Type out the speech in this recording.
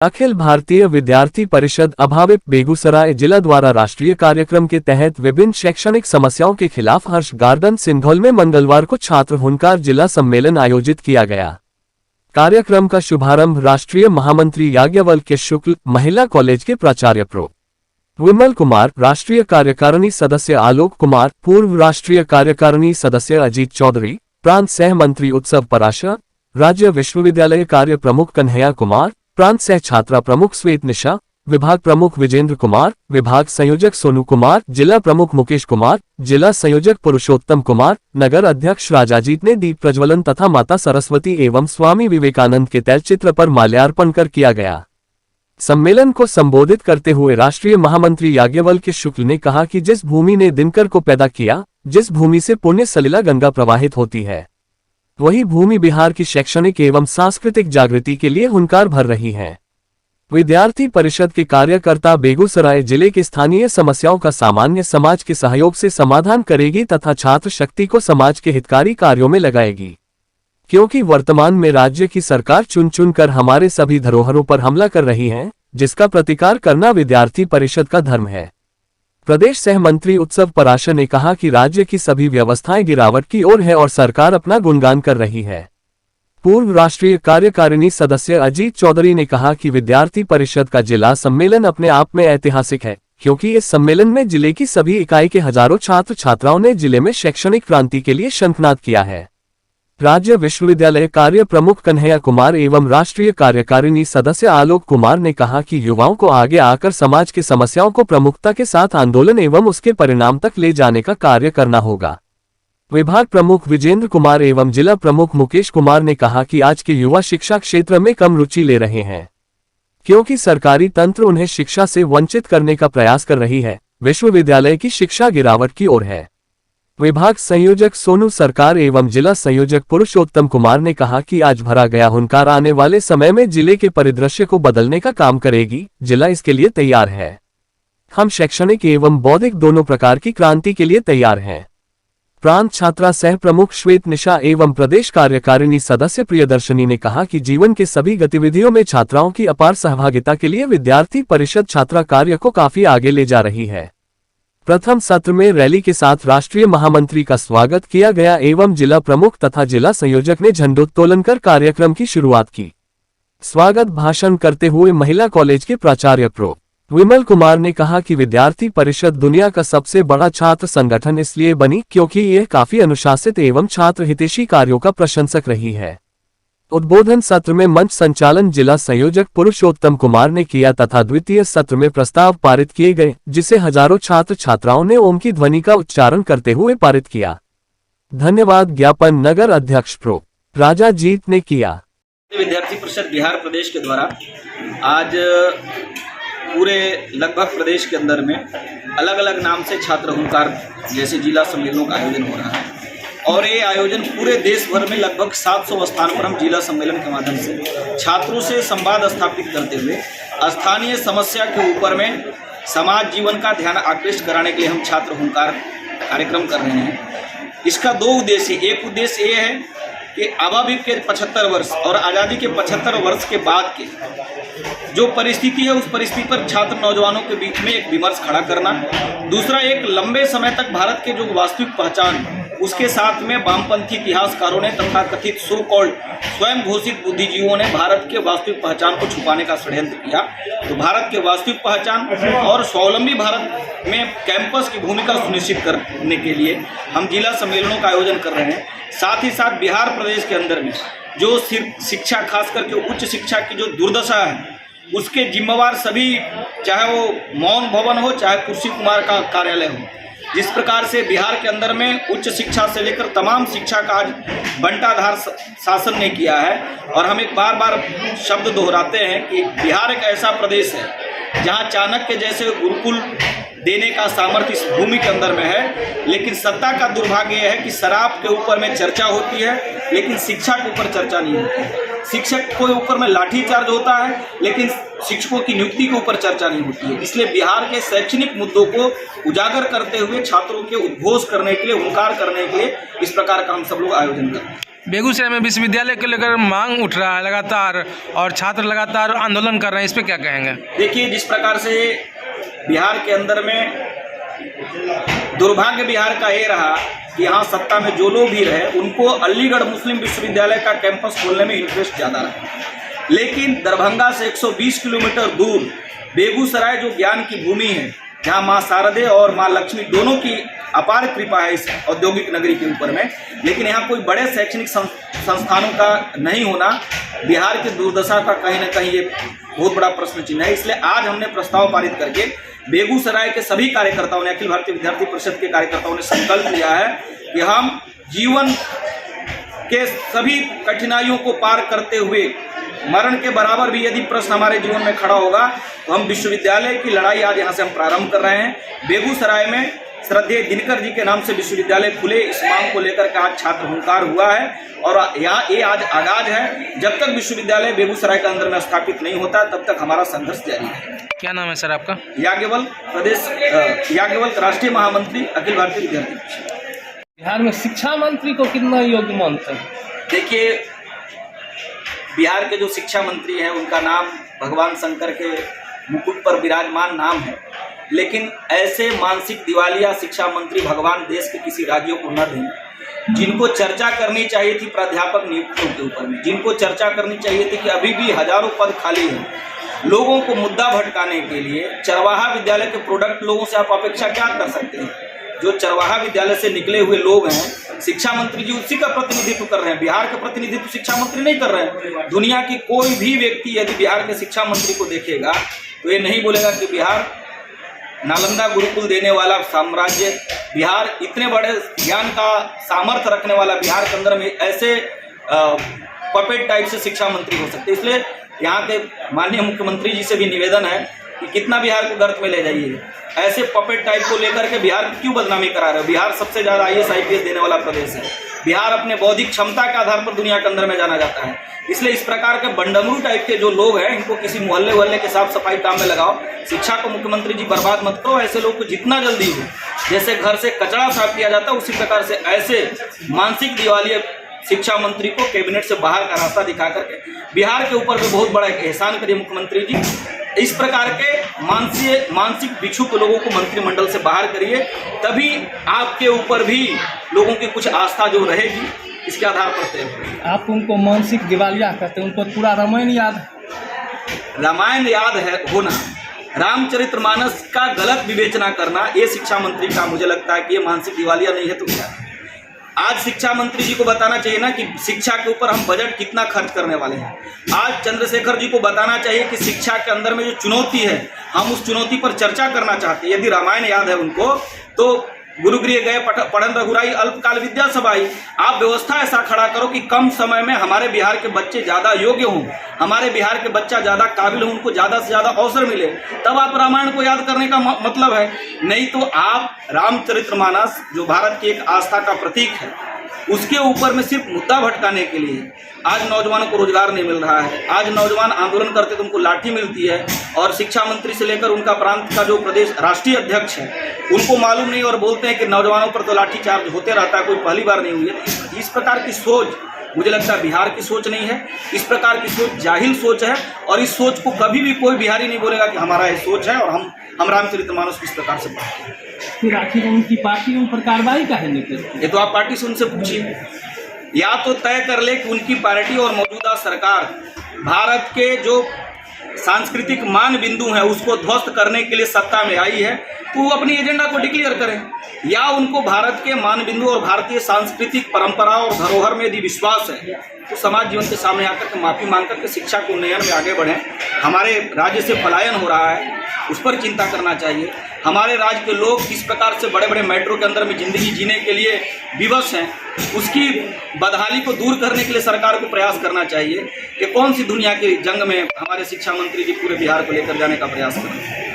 अखिल भारतीय विद्यार्थी परिषद अभाविप बेगूसराय जिला द्वारा राष्ट्रीय कार्यक्रम के तहत विभिन्न शैक्षणिक समस्याओं के खिलाफ हर्ष गार्डन सिंघोल में मंगलवार को छात्र हुनकार जिला सम्मेलन आयोजित किया गया। कार्यक्रम का शुभारंभ राष्ट्रीय महामंत्री याज्ञवल्क्य शुक्ल, महिला कॉलेज के प्राचार्य प्रो विमल कुमार, राष्ट्रीय कार्यकारिणी सदस्य आलोक कुमार, पूर्व राष्ट्रीय कार्यकारिणी सदस्य अजीत चौधरी, प्रांत सह मंत्री उत्सव पराशर, राज्य विश्वविद्यालय कार्य प्रमुख कन्हैया कुमार, प्रांत सह छात्रा प्रमुख श्वेत निशा, विभाग प्रमुख विजेंद्र कुमार, विभाग संयोजक सोनू कुमार, जिला प्रमुख मुकेश कुमार, जिला संयोजक पुरुषोत्तम कुमार, नगर अध्यक्ष राजाजीत ने दीप प्रज्वलन तथा माता सरस्वती एवं स्वामी विवेकानंद के तैलचित्र पर माल्यार्पण कर किया गया। सम्मेलन को संबोधित करते हुए राष्ट्रीय महामंत्री याज्ञवल्क्य शुक्ल ने कहा कि जिस भूमि ने दिनकर को पैदा किया, जिस भूमि से पुण्य सलिला गंगा प्रवाहित होती है, वही भूमि बिहार की शैक्षणिक एवं सांस्कृतिक जागृति के लिए हुनकार भर रही है। विद्यार्थी परिषद के कार्यकर्ता बेगूसराय जिले की स्थानीय समस्याओं का सामान्य समाज के सहयोग से समाधान करेगी तथा छात्र शक्ति को समाज के हितकारी कार्यों में लगाएगी, क्योंकि वर्तमान में राज्य की सरकार चुन चुन कर हमारे सभी धरोहरों पर हमला कर रही है, जिसका प्रतिकार करना विद्यार्थी परिषद का धर्म है। प्रदेश सह मंत्री उत्सव पराशर ने कहा कि राज्य की सभी व्यवस्थाएं गिरावट की ओर है और सरकार अपना गुणगान कर रही है। पूर्व राष्ट्रीय कार्यकारिणी सदस्य अजीत चौधरी ने कहा कि विद्यार्थी परिषद का जिला सम्मेलन अपने आप में ऐतिहासिक है, क्योंकि इस सम्मेलन में जिले की सभी इकाई के हजारों छात्र छात्राओं ने जिले में शैक्षणिक क्रांति के लिए शंखनाद किया है। राज्य विश्वविद्यालय कार्य प्रमुख कन्हैया कुमार एवं राष्ट्रीय कार्यकारिणी सदस्य आलोक कुमार ने कहा कि युवाओं को आगे आकर समाज की समस्याओं को प्रमुखता के साथ आंदोलन एवं उसके परिणाम तक ले जाने का कार्य करना होगा। विभाग प्रमुख विजेंद्र कुमार एवं जिला प्रमुख मुकेश कुमार ने कहा कि आज के युवा शिक्षा क्षेत्र में कम रुचि ले रहे हैं, क्योंकि सरकारी तंत्र उन्हें शिक्षा से वंचित करने का प्रयास कर रही है। विश्वविद्यालय की शिक्षा गिरावट की ओर है। विभाग संयोजक सोनू सरकार एवं जिला संयोजक पुरुषोत्तम कुमार ने कहा कि आज भरा गया हुनकार आने वाले समय में जिले के परिदृश्य को बदलने का काम करेगी। जिला इसके लिए तैयार है। हम शैक्षणिक एवं बौद्धिक दोनों प्रकार की क्रांति के लिए तैयार हैं। प्रांत छात्रा सह प्रमुख श्वेत निशा एवं प्रदेश कार्यकारिणी सदस्य प्रियदर्शनी ने कहा कि जीवन के सभी गतिविधियों में छात्राओं की अपार सहभागिता के लिए विद्यार्थी परिषद छात्रा कार्य को काफी आगे ले जा रही है। प्रथम सत्र में रैली के साथ राष्ट्रीय महामंत्री का स्वागत किया गया एवं जिला प्रमुख तथा जिला संयोजक ने झंडोत्तोलन कर कार्यक्रम की शुरुआत की। स्वागत भाषण करते हुए महिला कॉलेज के प्राचार्य प्रो विमल कुमार ने कहा कि विद्यार्थी परिषद दुनिया का सबसे बड़ा छात्र संगठन इसलिए बनी क्योंकि यह काफी अनुशासित एवं छात्र हितैषी कार्यों का प्रशंसक रही है। उद्बोधन सत्र में मंच संचालन जिला संयोजक पुरुषोत्तम कुमार ने किया तथा द्वितीय सत्र में प्रस्ताव पारित किए गए, जिसे हजारों छात्र छात्राओं ने ओम की ध्वनि का उच्चारण करते हुए पारित किया। धन्यवाद ज्ञापन नगर अध्यक्ष प्रो राजाजीत ने किया। विद्यार्थी परिषद बिहार प्रदेश के द्वारा आज पूरे लगभग प्रदेश के अंदर में अलग अलग नाम से छात्र हुनकार जैसे जिला सम्मेलनों का आयोजन हो रहा है और ये आयोजन पूरे देश भर में लगभग 700 स्थान पर हम जिला सम्मेलन के माध्यम से छात्रों से संवाद स्थापित करते हुए स्थानीय समस्या के ऊपर में समाज जीवन का ध्यान आकृष्ट कराने के लिए हम छात्र हुनकार कार्यक्रम कर रहे हैं। इसका दो उद्देश्य, एक उद्देश्य ये है कि आबादी के 75 वर्ष और आज़ादी के 75 वर्ष के बाद के जो परिस्थिति है उस परिस्थिति पर छात्र नौजवानों के बीच में एक विमर्श खड़ा करना। दूसरा, एक लंबे समय तक भारत के जो वास्तविक पहचान उसके साथ में वामपंथी इतिहासकारों ने तथा कथित सो कॉल्ड स्वयं घोषित बुद्धिजीवियों ने भारत के वास्तविक पहचान को छुपाने का षड्यंत्र किया। तो भारत के वास्तविक पहचान और स्वावलंबी भारत में कैंपस की भूमिका सुनिश्चित करने के लिए हम जिला सम्मेलनों का आयोजन कर रहे हैं। साथ ही साथ बिहार प्रदेश के अंदर में जो शिक्षा खास करके उच्च शिक्षा की जो दुर्दशा है उसके जिम्मेवार सभी, चाहे वो मौन भवन हो चाहे कुर्सी कुमार का कार्यालय हो, जिस प्रकार से बिहार के अंदर में उच्च शिक्षा से लेकर तमाम शिक्षा का आज बंटाधार शासन ने किया है। और हम एक बार बार शब्द दोहराते हैं कि बिहार एक ऐसा प्रदेश है जहां चाणक्य जैसे गुरुकुल देने का सामर्थ्य इस भूमि के अंदर में है, लेकिन सत्ता का दुर्भाग्य है कि शराब के ऊपर में चर्चा होती है लेकिन शिक्षा के ऊपर चर्चा नहीं होती है। शिक्षक के ऊपर में लाठीचार्ज होता है लेकिन शिक्षकों की नियुक्ति के ऊपर चर्चा नहीं होती है। इसलिए बिहार के शैक्षणिक मुद्दों को उजागर करते हुए छात्रों के उद्घोष करने के लिए, हुनकार करने के लिए इस प्रकार का हम सब लोग आयोजन करते हैं। बेगूसराय में विश्वविद्यालय को लेकर मांग उठ रहा है लगातार और छात्र लगातार आंदोलन कर रहे हैं, इस पे क्या कहेंगे? देखिए, जिस प्रकार से बिहार के अंदर में दुर्भाग्य बिहार का ये रहा कि यहाँ सत्ता में जो लोग भी रहे उनको अलीगढ़ मुस्लिम विश्वविद्यालय का कैंपस खोलने में इंटरेस्ट ज़्यादा रहा, लेकिन दरभंगा से 120 किलोमीटर दूर बेगूसराय जो ज्ञान की भूमि है, जहाँ माँ शारदे और माँ लक्ष्मी दोनों की अपार कृपा है इस औद्योगिक नगरी के ऊपर में, लेकिन यहाँ कोई बड़े शैक्षणिक संस्थानों का नहीं होना बिहार की दुर्दशा का कहीं ना कहीं ये बहुत बड़ा प्रश्न चिन्ह है। इसलिए आज हमने प्रस्ताव पारित करके बेगूसराय के सभी कार्यकर्ताओं ने, अखिल भारतीय विद्यार्थी परिषद के कार्यकर्ताओं ने संकल्प लिया है कि हम जीवन के सभी कठिनाइयों को पार करते हुए मरण के बराबर भी यदि प्रश्न हमारे जीवन में खड़ा होगा तो हम विश्वविद्यालय की लड़ाई आज यहाँ से हम प्रारंभ कर रहे हैं। बेगूसराय में श्रद्धेय दिनकर जी के नाम से विश्वविद्यालय खुले, इस मांग को लेकर के आज छात्र हुंकार हुआ है और यहाँ ये आज आगाज है। जब तक विश्वविद्यालय बेगूसराय के अंदर में स्थापित नहीं होता तब तक हमारा संघर्ष जारी है। क्या नाम है सर आपका? याज्ञवल्क राष्ट्रीय महामंत्री, अखिल भारतीय विद्यार्थी परिषद। बिहार में शिक्षा मंत्री को कितना योग्य मानते हैं? देखिए, बिहार के जो शिक्षा मंत्री हैं उनका नाम भगवान शंकर के मुकुट पर विराजमान नाम है, लेकिन ऐसे मानसिक दिवालिया शिक्षा मंत्री भगवान देश के किसी राज्यों को न दें। जिनको चर्चा करनी चाहिए थी प्राध्यापक नियुक्तियों के ऊपर में, जिनको चर्चा करनी चाहिए थी कि अभी भी हजारों पद खाली हैं, लोगों को मुद्दा भटकाने के लिए चरवाहा विद्यालय के प्रोडक्ट लोगों से आप अपेक्षा क्या कर सकते हैं? जो चरवाहा विद्यालय से निकले हुए लोग हैं, शिक्षा मंत्री जी उसी का प्रतिनिधित्व कर रहे हैं, बिहार का प्रतिनिधित्व शिक्षा मंत्री नहीं कर रहे हैं। दुनिया की कोई भी व्यक्ति यदि बिहार के शिक्षा मंत्री को देखेगा तो ये नहीं बोलेगा कि बिहार नालंदा गुरुकुल देने वाला साम्राज्य, बिहार इतने बड़े ज्ञान का सामर्थ्य रखने वाला बिहार के अंदर में ऐसे पपेट टाइप से शिक्षा मंत्री हो सकते। इसलिए यहाँ के माननीय मुख्यमंत्री जी से भी निवेदन है कि कितना बिहार को गर्त में ले जाइए, ऐसे पपेट टाइप को लेकर के बिहार की क्यों बदनामी करा रहे हो? बिहार सबसे ज़्यादा IAS IPS देने वाला प्रदेश है। बिहार अपने बौद्धिक क्षमता के आधार पर दुनिया के अंदर में जाना जाता है। इसलिए इस प्रकार के बंडमरू टाइप के जो लोग हैं इनको किसी मोहल्ले वहल्ले के साफ सफाई काम में लगाओ। शिक्षा को मुख्यमंत्री जी बर्बाद मत करो। ऐसे लोग को जितना जल्दी हो, जैसे घर से कचरा साफ किया जाता है उसी प्रकार से ऐसे मानसिक दिवालिया शिक्षा मंत्री को कैबिनेट से बाहर का रास्ता दिखा करके बिहार के ऊपर भी बहुत बड़ा एक एहसान करिए मुख्यमंत्री जी। इस प्रकार के मानसिक भिक्षुक लोगों को मंत्रिमंडल से बाहर करिए, तभी आपके ऊपर भी लोगों की कुछ आस्था जो रहेगी इसके आधार पर तय होगी। आप उनको मानसिक दिवालिया कहते हैं, उनको पूरा रामायण याद है? रामायण याद है होना, रामचरितमानस का गलत विवेचना करना, ये शिक्षा मंत्री का मुझे लगता है कि ये मानसिक दिवालिया नहीं है तो क्या है? आज शिक्षा मंत्री जी को बताना चाहिए ना कि शिक्षा के ऊपर हम बजट कितना खर्च करने वाले हैं। आज चंद्रशेखर जी को बताना चाहिए कि शिक्षा के अंदर में जो चुनौती है हम उस चुनौती पर चर्चा करना चाहते हैं। यदि रामायण याद है उनको तो गुरुगृह गए, पढ़न रघुराई, अल्पकाल विद्या सब आई। आप व्यवस्था ऐसा खड़ा करो कि कम समय में हमारे बिहार के बच्चे ज़्यादा योग्य हों, हमारे बिहार के बच्चा ज़्यादा काबिल हों, उनको ज़्यादा से ज़्यादा अवसर मिले, तब आप रामायण को याद करने का मतलब है। नहीं तो आप रामचरितमानस जो भारत की एक आस्था का प्रतीक है उसके ऊपर में सिर्फ मुद्दा भटकाने के लिए आज नौजवानों को रोजगार नहीं मिल रहा है। आज नौजवान आंदोलन करते तो उनको लाठी मिलती है और शिक्षा मंत्री से लेकर उनका प्रांत का जो प्रदेश राष्ट्रीय अध्यक्ष है उनको मालूम नहीं और बोलते हैं कि नौजवानों पर तो लाठी चार्ज होते रहता है, कोई पहली बार नहीं हुई है। इस प्रकार की सोच मुझे लगता है बिहार की सोच नहीं है। इस प्रकार की सोच जाहिल सोच है और इस सोच को कभी भी कोई बिहारी नहीं बोलेगा कि हमारा ये सोच है और हम रामचरितमानस किस प्रकार से पढ़ते हैं। फिर आखिर उनकी पार्टी उन पर कार्रवाई काहे नहीं करती? ये तो आप पार्टी से उनसे पूछिए, या तो तय कर ले कि उनकी पार्टी और मौजूदा सरकार भारत के जो सांस्कृतिक मान बिंदु हैं उसको ध्वस्त करने के लिए सत्ता में आई है तो वो अपनी एजेंडा को डिक्लेयर करें, या उनको भारत के मान बिंदु और भारतीय सांस्कृतिक परंपरा और धरोहर में यदि विश्वास है तो समाज जीवन के सामने आकर के माफ़ी मांग करके शिक्षा के उन्नयन में आगे बढ़ें। हमारे राज्य से पलायन हो रहा है उस पर चिंता करना चाहिए। हमारे राज्य के लोग किस प्रकार से बड़े बड़े मेट्रो के अंदर में ज़िंदगी जीने के लिए विवश हैं, उसकी बदहाली को दूर करने के लिए सरकार को प्रयास करना चाहिए कि कौन सी दुनिया की जंग में हमारे शिक्षा मंत्री जी पूरे बिहार को लेकर जाने का प्रयास करें।